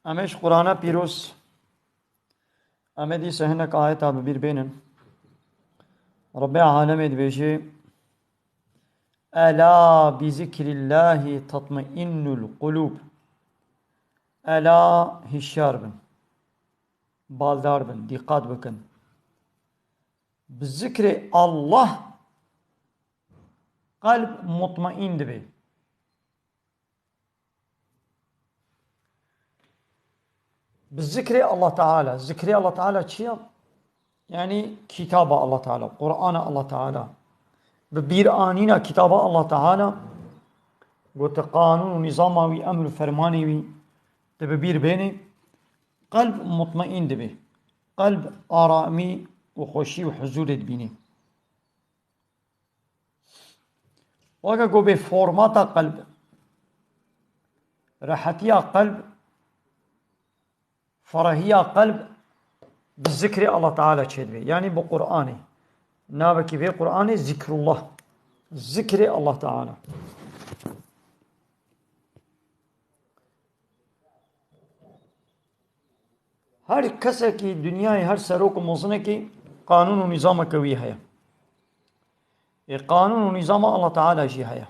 امش قرآن بيروس امدي سهنك آية ببير بينن ربي عالمي دبيجي ألا بذكر الله تطمئن القلوب. ألا هشار بن بالدار بن دقات بكن بالذكر الله قلب مطمئن دبي. بالذكر الله تعالى ذكر الله تعالى شيء يعني كتاب الله تعالى قرآن الله تعالى ببير آنينا كتاب الله تعالى قلت قانون ونظامي أمر فرماني تببير بيني قلب مطمئن دبي قلب آرامي وخوشي وحزور دبيني وكا قو بفورماتا قلب راحتيا قلب فرهيا قلب بالذكر الله تعالى تشدبي يعني بقرآني نابكي في قرآني ذكر الله ذكر الله تعالى. هر کسی کی دنیای هر سروک موزنه کی قانون و نظام کوي هيا قانون و نظام الله تعالى جي هيا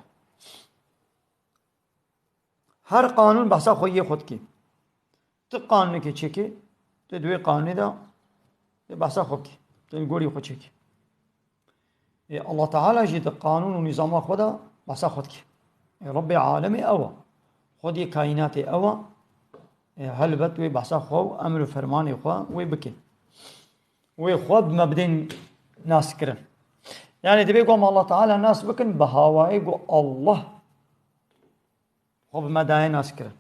هر قانون بحثا خوی خود کی تو قانون کی چکی تو دوی قانون دا بحثا خود کی تو گوری خود چکی الله تعالى جي قانون و نظام خدا بحثا خود کی رب عالمي أوا خودي كائنات أوا هل بت وي بحثا خو أمر فرماني خو وي بكي وي خو بمبدين ناس كرن يعني تبي قوم الله تعالى ناس بكن بهواي قو الله خو بمداي ناس كرن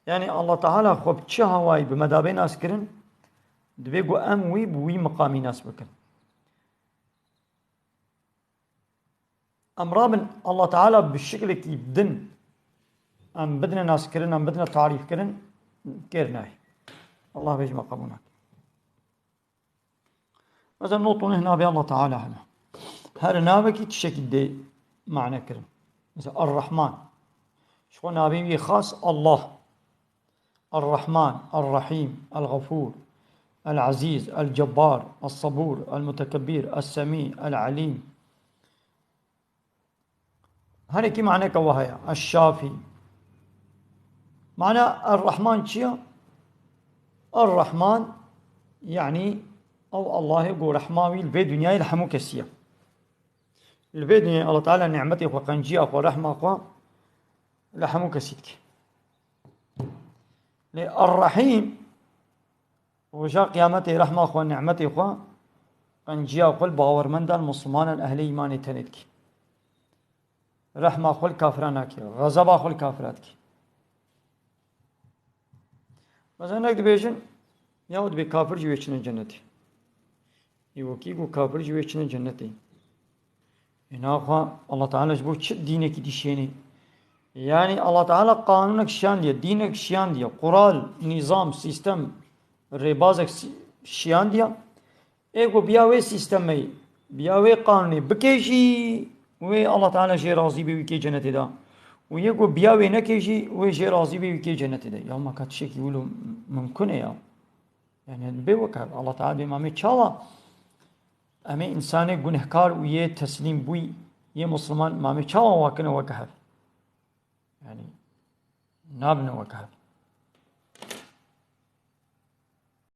يعني الله تعالى خو بتش هواي بمدابي ناس كرن تبي قو أم وي بوي مقامي ناس بكن أمرابن الله تعالى بالشكل كي بدن أم بدنا ناس كرن أم بدنا تعريف كرن كيرناي الله بيجمع قبولك مثلا نوطن هنا بي الله تعالى هنا هر نابكي تشكل دي معنى كرن مثلا الرحمن شو نابي خاص الله الرحمن الرحيم الغفور العزيز الجبار الصبور المتكبر السميع العليم هذا كي معنى كواهيا الشافي معنى الرحمن شيء الرحمن يعني أو الله يقول رحماوي البي دنيا الحمو كسية البي دنيا الله تعالى نعمتي وقنجي أخو رحمة أخو لحمو كسيتك الرحيم وجاء قيامتي رحمة أخو نعمتي أخو قنجي أخو الباور من دان مسلمان الأهل إيماني تندك رحمة أخو الكافرانك غضب أخو الكافراتك مثلا نقد بيجن يهود بكافر جويشنا جنتي يوكيكو كافر جويشنا جنتي هنا الله تعالى جبو شد دينك ديشيني يعني الله تعالى قانونك شان دي دينك شان دي قرال نظام سيستم ريبازك شان دي ايكو بياوي سيستمي بياوي قانوني بكيشي وي الله تعالى شي راضي بيكي جنتي دا ويقول بياوي نكيجي ويجي راضي بيكي جنتي ده يوم ما كاتشيك يقولوا ممكن يا يعني بيوكل الله تعالى بمامي تشالا أمي إنسان جنهكار ويه تسليم بوي يه مسلمان مامي تشالا واكنا وكهف يعني نابنا وكهف